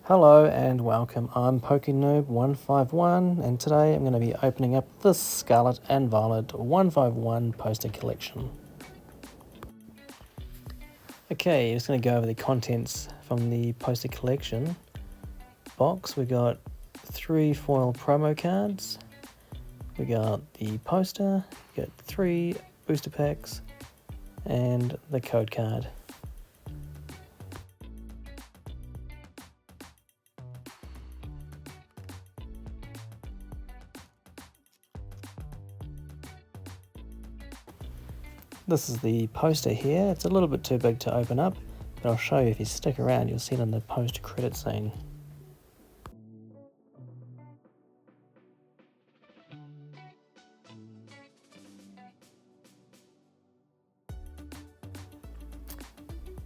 Hello and welcome, I'm PokeNoob151 and today I'm going to be opening up the Scarlet and Violet 151 poster collection. Okay, just going to go over the contents from the poster collection box. We got 3 foil promo cards, we got the poster, we got 3 booster packs and the code card. This is the poster here. It's a little bit too big to open up, but I'll show you if you stick around. You'll see it in the post-credit scene.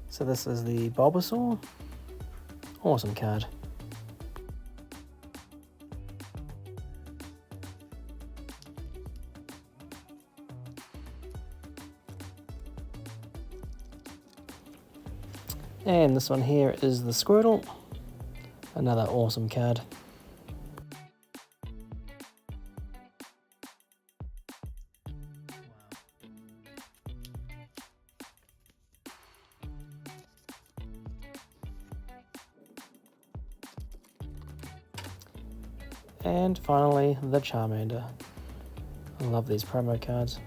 So this is the Bulbasaur. Awesome card. And this one here is the Squirtle, another awesome card. And finally, the Charmander. I love these promo cards.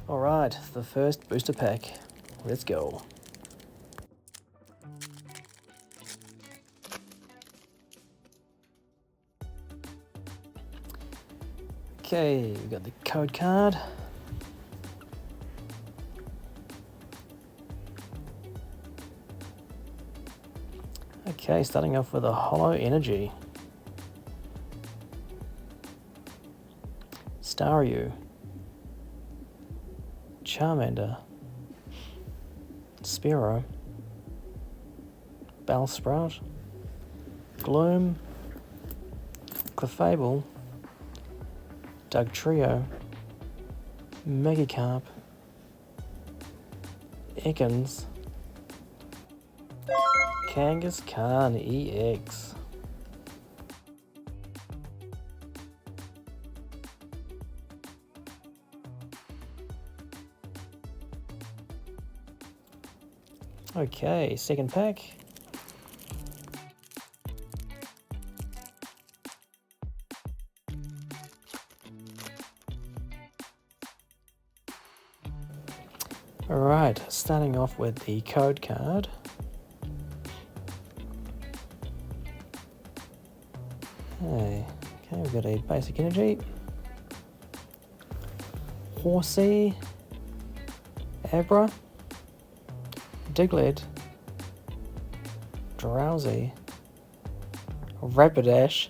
Alright, the first booster pack. Let's go. Okay, we got the code card. Okay, starting off with a Holo Energy. Staryu. Charmander, Spearow, Bellsprout, Gloom, Clefable, Dugtrio, Magikarp, Ekans, Kangaskhan EX. Okay, second pack. Alright, starting off with the code card. Okay, we've got a basic energy. Horsey, Abra, Diglett, Drowsy, Rapidash,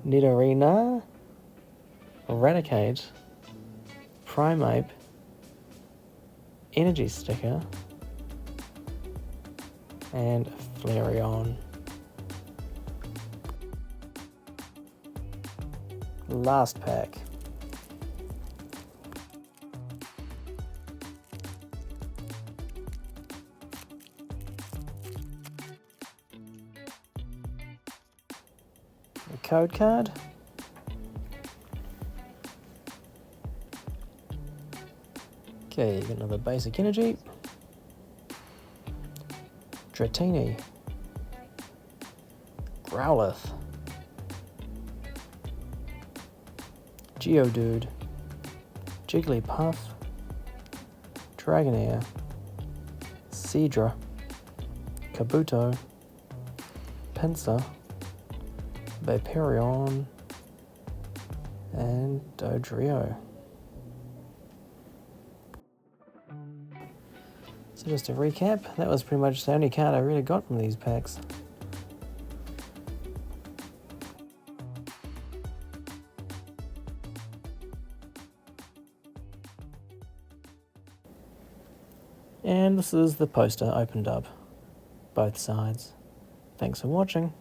Nidorina, Eradicate, Primeape, Energy Sticker, and Flareon. Last pack. The code card. Okay, you got another basic energy. Dratini. Growlithe. Geodude. Jigglypuff. Dragonair. Seadra. Kabuto. Pinsir. Vaporeon, and Dodrio. So just to recap, that was pretty much the only card I really got from these packs. And this is the poster opened up, both sides. Thanks for watching.